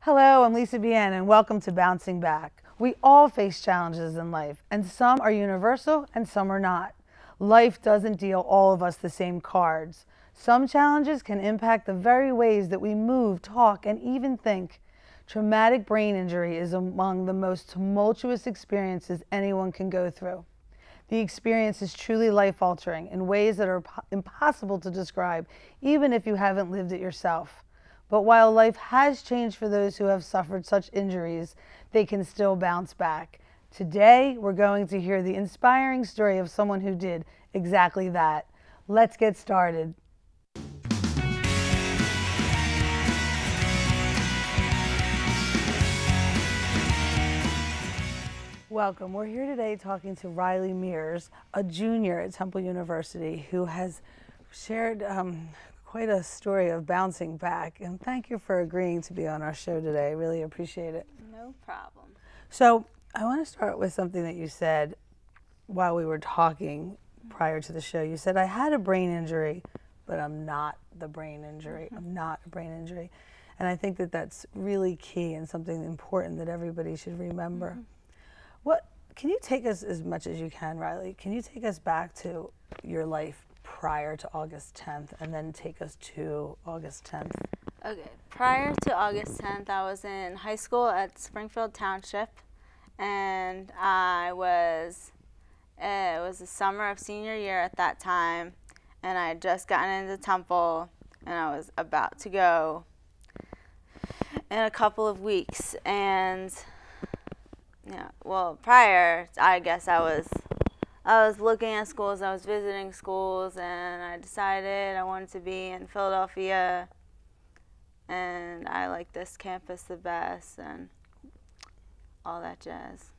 Hello, I'm Lisa Bien, and welcome to Bouncing Back. We all face challenges in life, and some are universal and some are not. Life doesn't deal all of us the same cards. Some challenges can impact the very ways that we move, talk, and even think. Traumatic brain injury is among the most tumultuous experiences anyone can go through. The experience is truly life-altering in ways that are impossible to describe, even if you haven't lived it yourself. But while life has changed for those who have suffered such injuries, they can still bounce back. Today, we're going to hear the inspiring story of someone who did exactly that. Let's get started. Welcome. We're here today talking to Lorraine Myro, a junior at Temple University who has shared quite a story of bouncing back. And thank you for agreeing to be on our show today. I really appreciate it. No problem. So I want to start with something that you said while we were talking prior to the show. You said, I had a brain injury, but I'm not the brain injury. I'm not a brain injury. And I think that that's really key and something important that everybody should remember. Can you take us, as much as you can, Riley, can you take us back to your life prior to August 10th and then take us to August 10th? Okay, prior to August 10th, I was in high school at Springfield Township, and it was the summer of senior year at that time, and I had just gotten into Temple, and I was about to go in a couple of weeks, and yeah, well, prior, I guess I was looking at schools, I was visiting schools, and I decided I wanted to be in Philadelphia, and I like this campus the best, and all that jazz.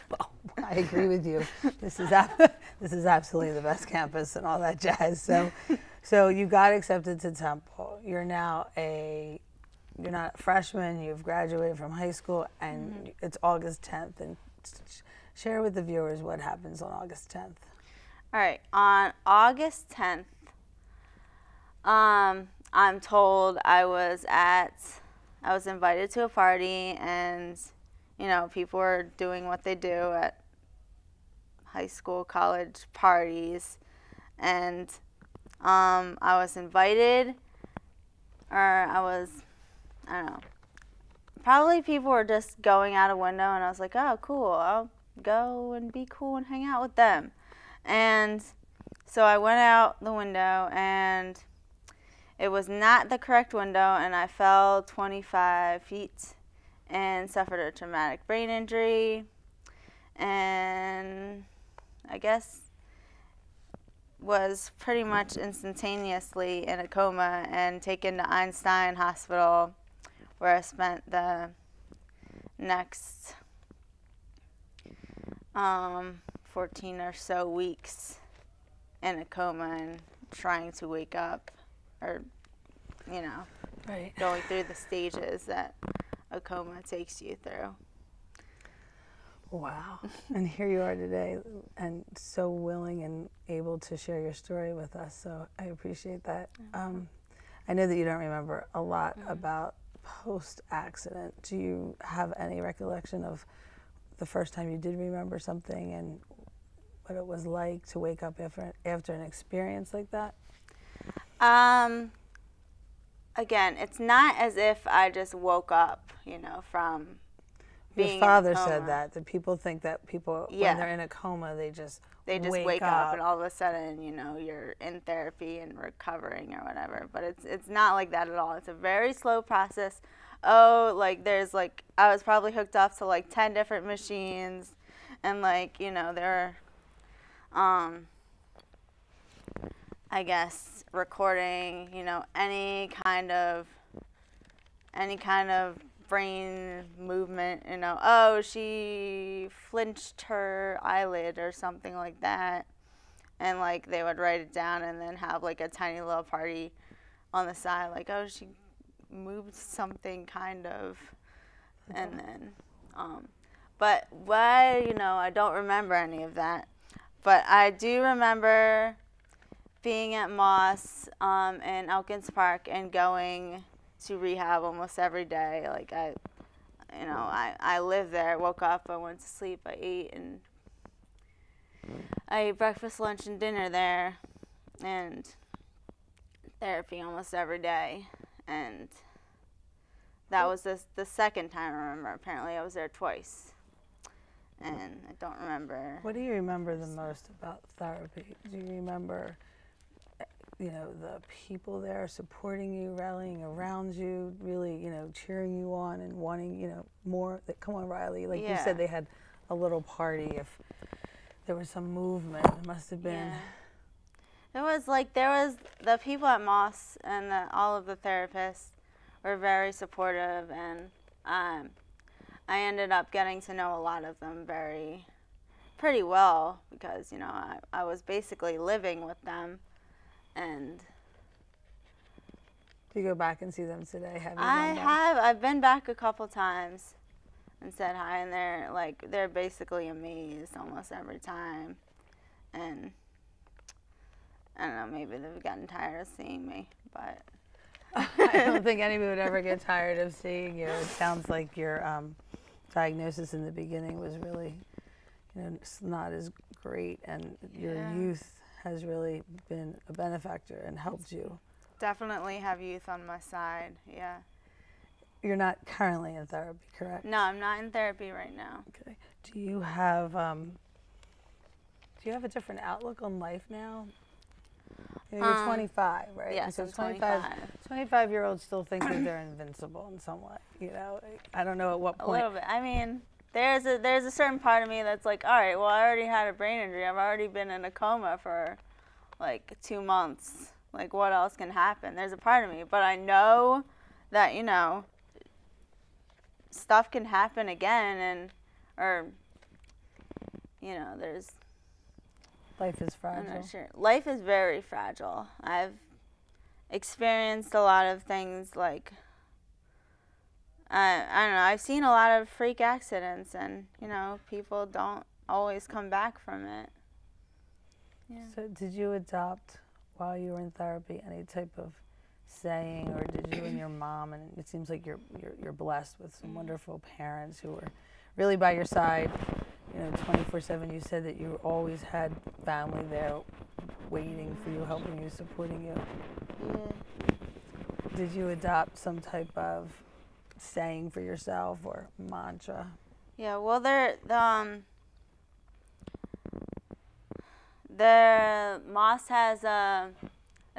Well, I agree with you. This is absolutely the best campus and all that jazz. So you got accepted to Temple. You're now you're not a freshman, you've graduated from high school, and it's August 10th. And share with the viewers what happens on August 10th. All right, on August 10th, I'm told I was invited to a party, and, you know, people were doing what they do at high school, college parties, and I was invited, or I don't know, probably people were just going out a window, and I was like, oh, cool, I'll go and be cool and hang out with them. And so I went out the window, and it was not the correct window, and I fell 25 feet and suffered a traumatic brain injury, and I guess was pretty much instantaneously in a coma and taken to Einstein Hospital, where I spent the next 14 or so weeks in a coma and trying to wake up, or, you know, Right. going through the stages that a coma takes you through. Wow. And here you are today, and so willing and able to share your story with us, so I appreciate that. I know that you don't remember a lot about post-accident. Do you have any recollection of the first time you did remember something and what it was like to wake up after an experience like that? Again, it's not as if I just woke up, you know, from being Your father in a coma. said that people think that people, when they're in a coma, they just wake up and all of a sudden, you know, you're in therapy and recovering or whatever. But it's not like that at all. It's a very slow process. Oh, like there's like, I was probably hooked up to like 10 different machines, and like, you know, there are, I guess, recording, you know, any kind of brain movement, you know, oh, she flinched her eyelid or something like that, and like they would write it down and then have like a tiny little party on the side, like, oh, she moved something kind of, and then but you know, I don't remember any of that, but I do remember being at Moss in Elkins Park and going to rehab almost every day. Like I lived there. I woke up, I went to sleep, I ate breakfast, lunch, and dinner there, and therapy almost every day. And that was the second time I remember. Apparently I was there twice, and I don't remember. What do you remember the most about therapy? Do you remember, the people there supporting you, rallying around you, really, cheering you on and wanting, more? Come on, Riley. Like you said, they had a little party. If there was some movement, it must have been. Yeah. There was the people at Moss and all of the therapists were very supportive, and I ended up getting to know a lot of them pretty well, because I was basically living with them. And do you go back and see them today? I've been back a couple times and said hi, and they're basically amazed almost every time. And I don't know, maybe they've gotten tired of seeing me, but I don't think anybody would ever get tired of seeing you. It sounds like your diagnosis in the beginning was really, not as great, and your youth has really been a benefactor and helped you. Definitely have youth on my side, yeah. You're not currently in therapy, correct? No, I'm not in therapy right now. Okay. Do you have a different outlook on life now? You're 25, right? Yes, so I'm 25. 25-year-olds still think that they're invincible in some way, I don't know at what point. A little bit. I mean, there's a certain part of me that's like, all right, well, I already had a brain injury. I've already been in a coma for like 2 months. Like, what else can happen? There's a part of me, but I know that, stuff can happen again, there's... Life is fragile. I'm not sure. Life is very fragile. I've experienced a lot of things, like, I don't know, I've seen a lot of freak accidents, and, people don't always come back from it. Yeah. So did you adopt, while you were in therapy, any type of saying, or did you and your mom, and it seems like you're blessed with some wonderful parents who were really by your side, 24/7. You said that you always had family there waiting for you, helping you, supporting you. Yeah. Did you adopt some type of saying for yourself or mantra? Yeah, well, the Moss has a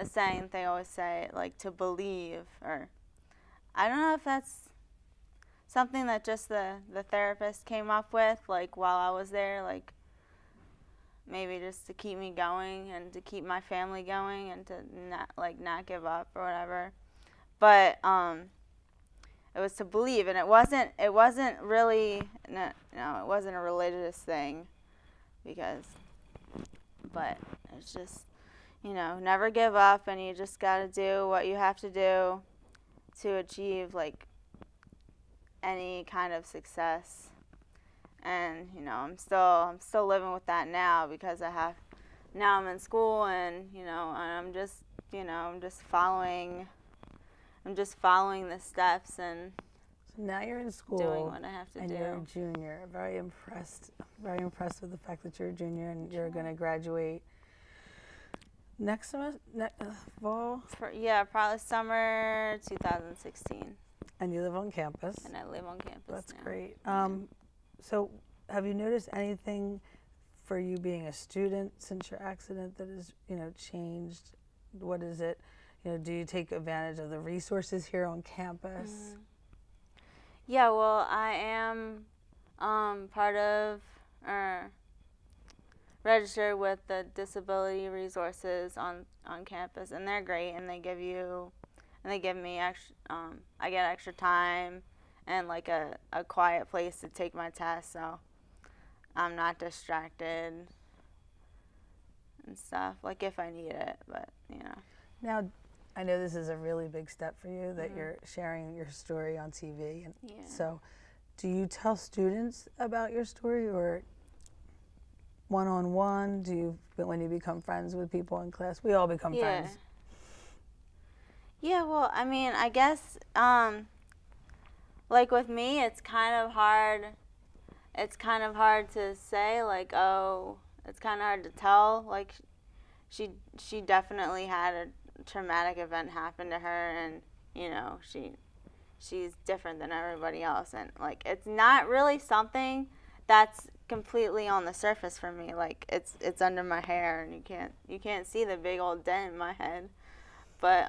saying they always say, like, to believe, or I don't know if that's something that just the therapist came up with, like, while I was there, like, maybe just to keep me going and to keep my family going and to not give up or whatever. But it was to believe, and it wasn't really, it wasn't a religious thing, but it's just, never give up, and you just got to do what you have to do to achieve, like, any kind of success. And I'm still living with that now, because now I'm in school, and and I'm just following the steps, and so now you're in school, doing what I have to do. And you're a junior. Very impressed with the fact that you're a junior, and you're going to graduate next semester, fall? Probably summer 2016. And you live on campus. And I live on campus. That's now. great. So have you noticed anything for you being a student since your accident that has, changed? What is it? Do you take advantage of the resources here on campus? Mm-hmm. Yeah, well, I am part of, registered with the disability resources on campus, and they're great, and they give me extra, I get extra time and like a quiet place to take my test, so I'm not distracted and stuff, like if I need it, but Now, I know this is a really big step for you, that you're sharing your story on TV, and so do you tell students about your story, or one-on-one? When you become friends with people in class? We all become friends. Yeah, well, I mean, I guess, like with me, it's kind of hard. It's kind of hard to say, like, oh, it's kind of hard to tell. Like, she definitely had a traumatic event happen to her, and you know, she's different than everybody else, and like, it's not really something that's completely on the surface for me. Like, it's under my hair, and you can't see the big old dent in my head. But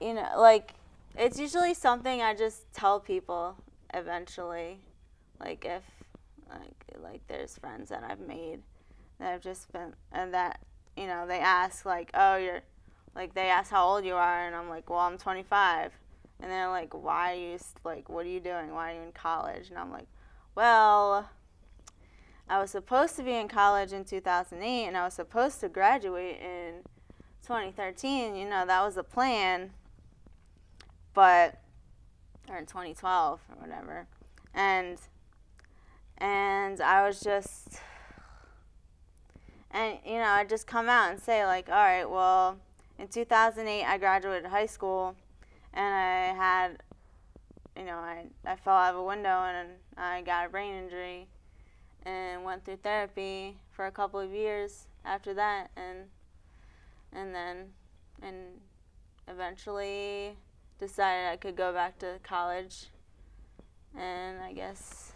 you know, like, it's usually something I just tell people eventually. Like, if like there's friends that I've made that have just been, and that, you know, they ask like, oh, you're, like, they ask how old you are, and I'm like, well, I'm 25. And they're like, why are you, like, what are you doing? Why are you in college? And I'm like, well, I was supposed to be in college in 2008, and I was supposed to graduate in 2013. You know, that was the plan. But, or in 2012 or whatever. And I was just, and, you know, I'd just come out and say, like, all right, well, in 2008, I graduated high school, and I had, you know, I fell out of a window, and I got a brain injury, and went through therapy for a couple of years after that, and eventually decided I could go back to college, and I guess,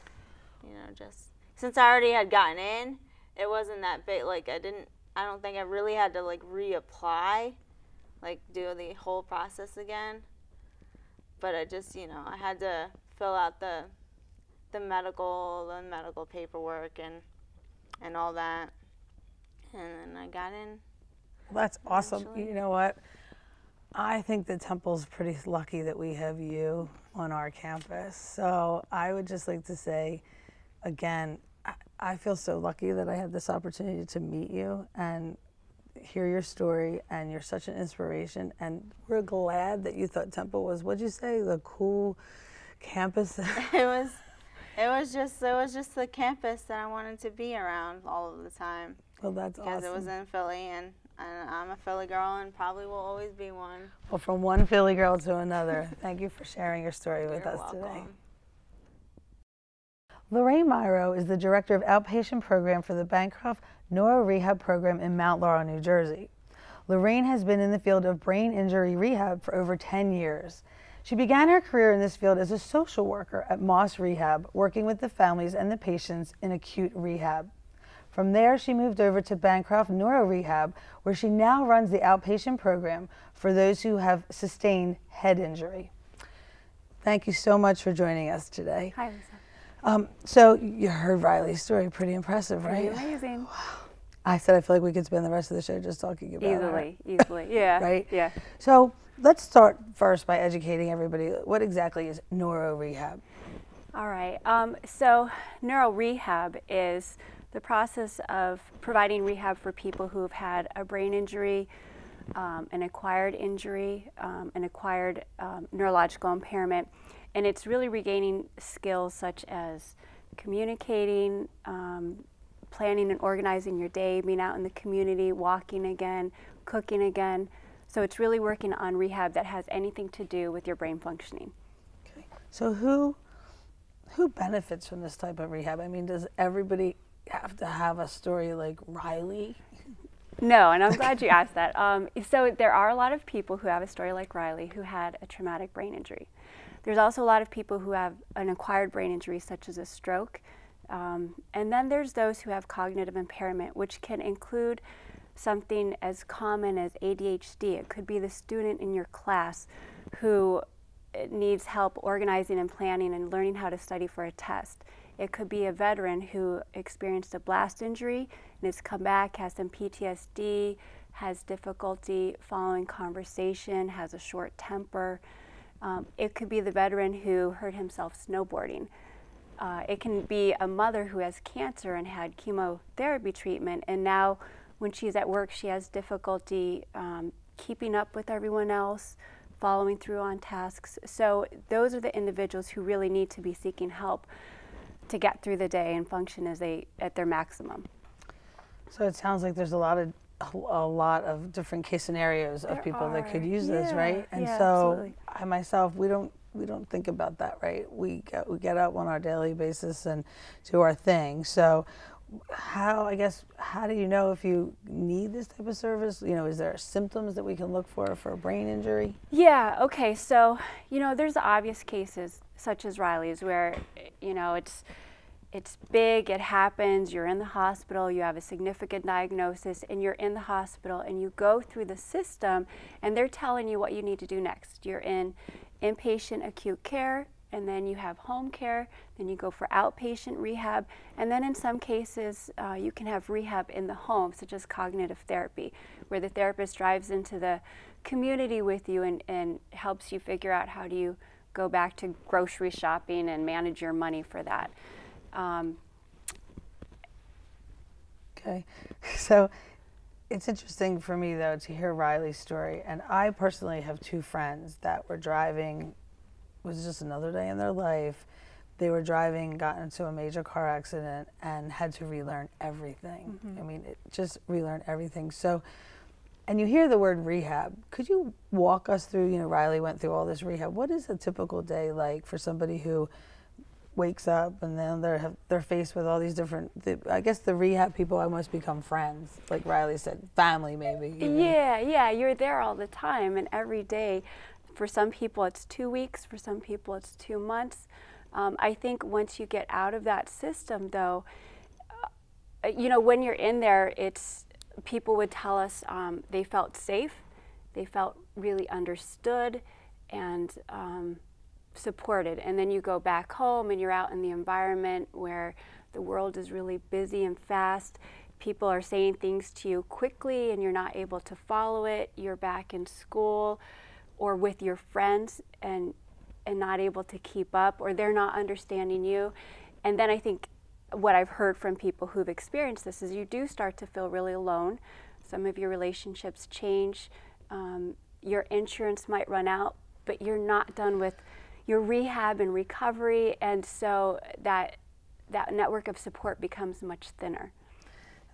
you know, just, since I already had gotten in, it wasn't that big. Like, I don't think I really had to, like, reapply, like, do the whole process again. But I just, you know, I had to fill out the medical paperwork and all that. And then I got in. Well, that's awesome. Eventually. You know what? I think that Temple's pretty lucky that we have you on our campus. So I would just like to say, again, I feel so lucky that I had this opportunity to meet you and hear your story, and you're such an inspiration, and we're glad that you thought Temple was, what'd you say, the cool campus? It was just the campus that I wanted to be around all of the time. Well, that's awesome. Because it was in Philly, and I'm a Philly girl and probably will always be one. Well, from one Philly girl to another, thank you for sharing your story with You're us welcome. today. Lorraine Myro is the Director of Outpatient Program for the Bancroft Neurorehab Program in Mount Laurel, New Jersey. Lorraine has been in the field of brain injury rehab for over 10 years. She began her career in this field as a social worker at Moss Rehab, working with the families and the patients in acute rehab. From there, she moved over to Bancroft Neurorehab, where she now runs the outpatient program for those who have sustained head injury. Thank you so much for joining us today. Hi, Lisa. So you heard Riley's story, pretty impressive, right? Pretty amazing. Wow. I said I feel like we could spend the rest of the show just talking about her. Easily, yeah. Right? Yeah. So let's start first by educating everybody. What exactly is neurorehab? All right. So neurorehab is the process of providing rehab for people who have had a brain injury, an acquired injury, an acquired neurological impairment. And it's really regaining skills such as communicating, planning and organizing your day, being out in the community, walking again, cooking again. So it's really working on rehab that has anything to do with your brain functioning. Okay. So who benefits from this type of rehab? I mean, does everybody have to have a story like Riley? No, and I'm glad you asked that. So there are a lot of people who have a story like Riley who had a traumatic brain injury. There's also a lot of people who have an acquired brain injury, such as a stroke. And then there's those who have cognitive impairment, which can include something as common as ADHD. It could be the student in your class who needs help organizing and planning and learning how to study for a test. It could be a veteran who experienced a blast injury and has come back, has some PTSD, has difficulty following conversation, has a short temper. It could be the veteran who hurt himself snowboarding. It can be a mother who has cancer and had chemotherapy treatment, and now when she's at work she has difficulty keeping up with everyone else, following through on tasks. So those are the individuals who really need to be seeking help to get through the day and function at their maximum. So it sounds like there's a lot of a lot of different case scenarios of people that could use this, right? And yeah, so absolutely. I myself, we don't think about that, right? We get up on our daily basis and do our thing. So how do you know if you need this type of service? You know, is there symptoms that we can look for a brain injury? Yeah, okay, so, you know, there's obvious cases such as Riley's where, you know, it's big, it happens, you're in the hospital, you have a significant diagnosis, and you're in the hospital, and you go through the system, and they're telling you what you need to do next. You're in inpatient acute care, and then you have home care, then you go for outpatient rehab, and then in some cases, you can have rehab in the home, such as cognitive therapy, where the therapist drives into the community with you and helps you figure out how do you go back to grocery shopping and manage your money for that. Okay, so it's interesting for me though to hear Riley's story, and I personally have two friends that were driving. It was just another day in their life. They were driving, got into a major car accident, and had to relearn everything. I mean, just relearn everything. So, and you hear the word rehab. Could you walk us through? You know, Riley went through all this rehab. What is a typical day like for somebody who wakes up and then they're faced with all these different, I guess the rehab people almost become friends, like Riley said, family maybe. Even. Yeah, you're there all the time and every day. For some people it's 2 weeks, for some people it's 2 months. I think once you get out of that system though, you know, when you're in there, people would tell us they felt safe, they felt really understood and supported, and then you go back home and you're out in the environment where the world is really busy and fast. People are saying things to you quickly and you're not able to follow it. You're back in school or with your friends and not able to keep up, or they're not understanding you. And then I think what I've heard from people who've experienced this is you do start to feel really alone. Some of your relationships change. Your insurance might run out, but you're not done with your rehab and recovery, and so that network of support becomes much thinner.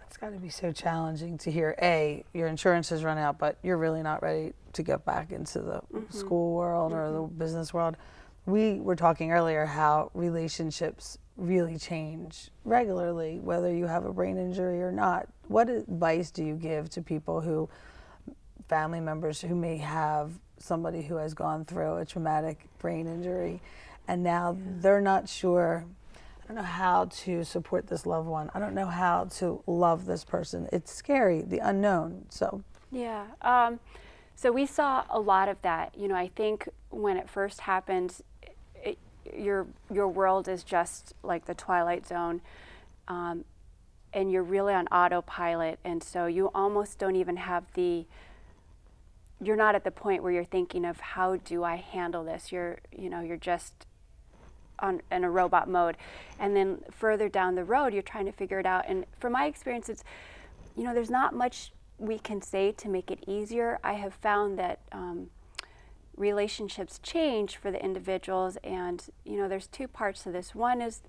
It's got to be so challenging to hear, A, your insurance has run out, but you're really not ready to get back into the school world or the business world. We were talking earlier how relationships really change regularly, whether you have a brain injury or not. What advice do you give to people who, family members who may have somebody who has gone through a traumatic brain injury and now they're not sure, I don't know how to support this loved one, I don't know how to love this person. It's scary, the unknown. So yeah, so we saw a lot of that. You know, I think when it first happened, your world is just like the Twilight Zone, and you're really on autopilot, and so you almost don't even have you're not at the point where you're thinking of how do I handle this. You're just in a robot mode. And then further down the road, you're trying to figure it out. And from my experience, it's, you know, there's not much we can say to make it easier. I have found that relationships change for the individuals, and, you know, there's two parts to this. One is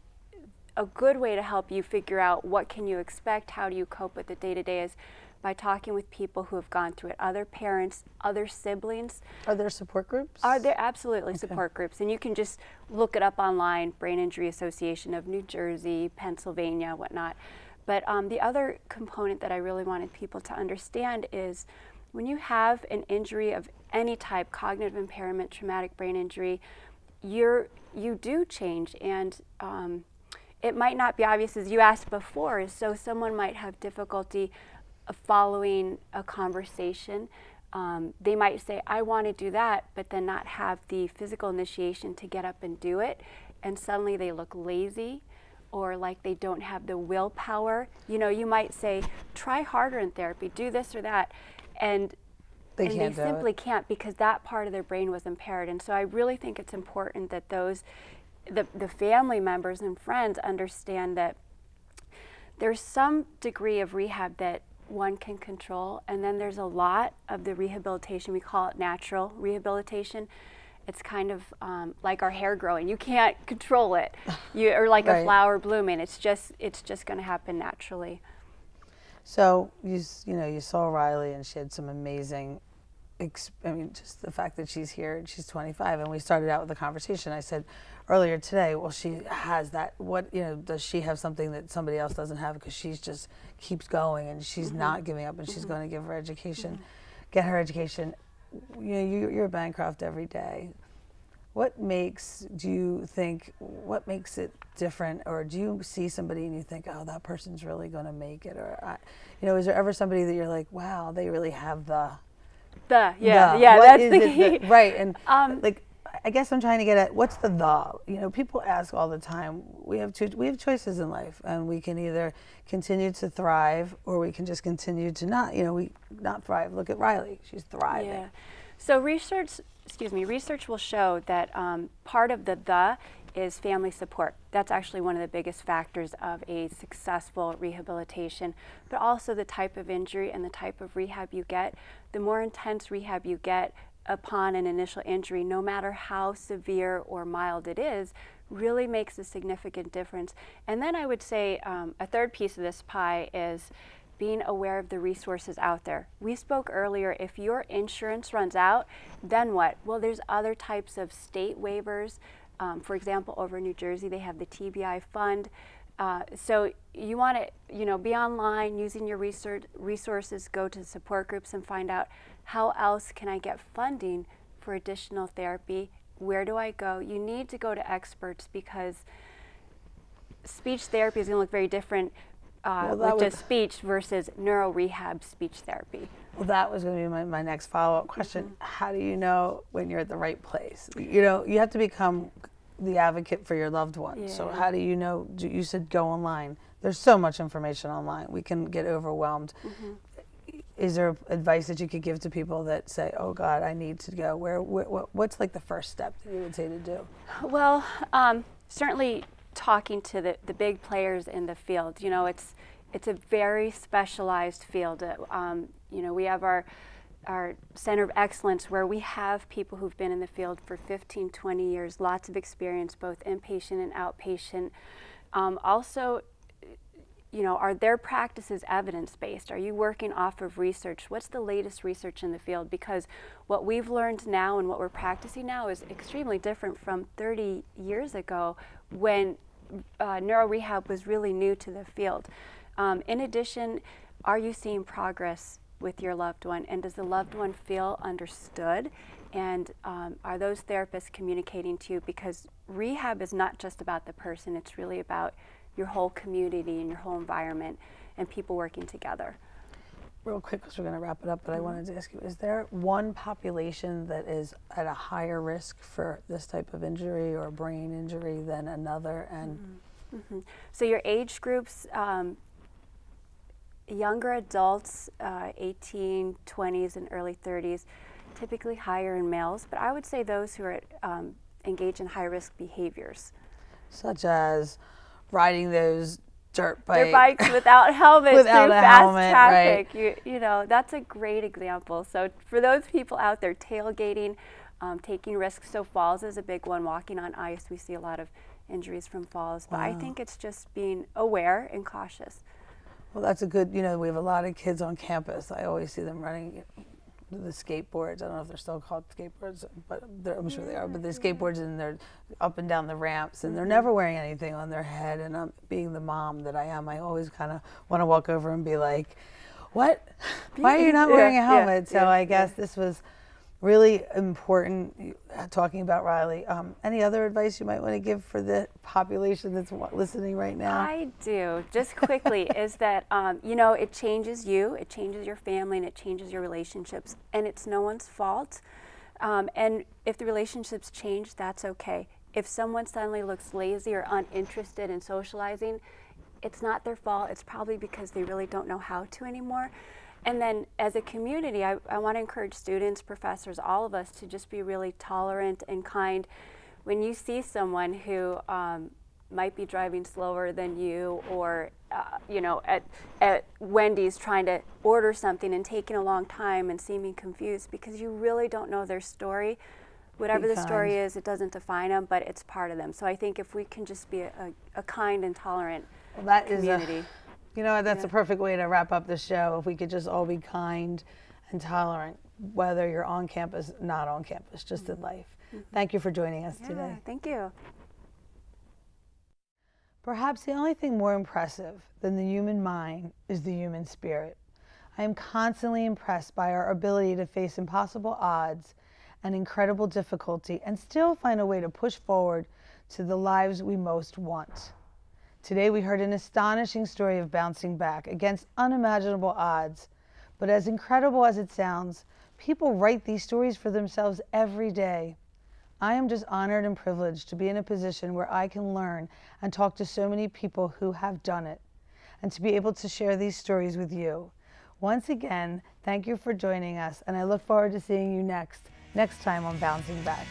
a good way to help you figure out what can you expect, how do you cope with the day-to-day is by talking with people who have gone through it, other parents, other siblings. Are there support groups? Are there absolutely support groups, and you can just look it up online, Brain Injury Association of New Jersey, Pennsylvania, whatnot. But the other component that I really wanted people to understand is when you have an injury of any type, cognitive impairment, traumatic brain injury, you do change, and it might not be obvious, as you asked before, so someone might have difficulty following a conversation. They might say, I want to do that, but then not have the physical initiation to get up and do it, and suddenly they look lazy or like they don't have the willpower. You know, you might say, try harder in therapy, do this or that, and they simply can't because that part of their brain was impaired. And so I really think it's important that the family members and friends understand that there's some degree of rehab that one can control, and then there's a lot of the rehabilitation, we call it natural rehabilitation. It's kind of like our hair growing. You can't control it. Or like a flower blooming. It's just going to happen naturally. So you know, you saw Riley, and she had some amazing. I mean, just the fact that she's here and she's 25, and we started out with the conversation. I said earlier today, well, she has that. What, you know, does she have something that somebody else doesn't have? Because she's just keeps going, and she's not giving up, and she's going to give her education, get her education. You know, you're at Bancroft every day. What makes, do you think, what makes it different? Or do you see somebody and you think, oh, that person's really going to make it? Or, you know, is there ever somebody that you're like, wow, they really have that's the key. Right, and like, I guess I'm trying to get at, what's the? You know, people ask all the time, we have choices in life, and we can either continue to thrive, or we can just continue to not thrive. Look at Riley, she's thriving. Yeah. So research will show that part of the is family support. That's actually one of the biggest factors of a successful rehabilitation, but also the type of injury and the type of rehab you get. The more intense rehab you get upon an initial injury, no matter how severe or mild it is, really makes a significant difference. And then I would say a third piece of this pie is being aware of the resources out there. We spoke earlier, if your insurance runs out, then what? Well, there's other types of state waivers. For example, over in New Jersey, they have the TBI fund. So you want to, be online, using your resources, go to support groups and find out how else can I get funding for additional therapy? Where do I go? You need to go to experts, because speech therapy is going to look very different with just speech versus neuro rehab speech therapy. Well, that was going to be my next follow-up question. How do you know when you're at the right place? You know, you have to become the advocate for your loved ones. So how do you know? You said go online. There's so much information online. We can get overwhelmed. Is there advice that you could give to people that say, oh God, I need to go? What's like the first step that you would say to do? Well, certainly talking to the big players in the field. You know, it's a very specialized field. We have our Center of Excellence, where we have people who've been in the field for 15, 20 years, lots of experience, both inpatient and outpatient. Also, are their practices evidence-based? Are you working off of research? What's the latest research in the field? Because what we've learned now and what we're practicing now is extremely different from 30 years ago, when neuro rehab was really new to the field. In addition, are you seeing progress with your loved one, and does the loved one feel understood? And are those therapists communicating to you? Because rehab is not just about the person, it's really about your whole community and your whole environment and people working together. Real quick, because we're going to wrap it up, but I wanted to ask you, is there one population that is at a higher risk for this type of injury or brain injury than another? And So your age groups, younger adults, 18, 20s, and early 30s, typically higher in males, but I would say those who are engaged in high-risk behaviors. Such as riding those dirt bikes without helmets without through a fast helmet, traffic. right. You know, that's a great example. So for those people out there tailgating, taking risks, so falls is a big one. Walking on ice, we see a lot of injuries from falls, but I think it's just being aware and cautious. Well, that's a good, we have a lot of kids on campus. I always see them running the skateboards. I don't know if they're still called skateboards, but I'm sure they are. But the skateboards, and they're up and down the ramps, and they're never wearing anything on their head. And being the mom that I am, I always kind of want to walk over and be like, what? Why are you not wearing a helmet? So I guess this was really important talking about Riley. Any other advice you might want to give for the population that's listening right now? I do. Just quickly is that, it changes you, it changes your family, and it changes your relationships. And it's no one's fault. And if the relationships change, that's okay. If someone suddenly looks lazy or uninterested in socializing, it's not their fault. It's probably because they really don't know how to anymore. And then as a community, I want to encourage students, professors, all of us to just be really tolerant and kind. When you see someone who might be driving slower than you, or at Wendy's trying to order something and taking a long time and seeming confused because you really don't know their story. Whatever the story is, it doesn't define them, but it's part of them. So I think if we can just be a kind and tolerant community. You know, that's a perfect way to wrap up the show. If we could just all be kind and tolerant, whether you're on campus, not on campus, just in life. Thank you for joining us today. Thank you. Perhaps the only thing more impressive than the human mind is the human spirit. I am constantly impressed by our ability to face impossible odds and incredible difficulty and still find a way to push forward to the lives we most want. Today we heard an astonishing story of bouncing back against unimaginable odds, but as incredible as it sounds, people write these stories for themselves every day. I am just honored and privileged to be in a position where I can learn and talk to so many people who have done it, and to be able to share these stories with you. Once again, thank you for joining us, and I look forward to seeing you next time on Bouncing Back.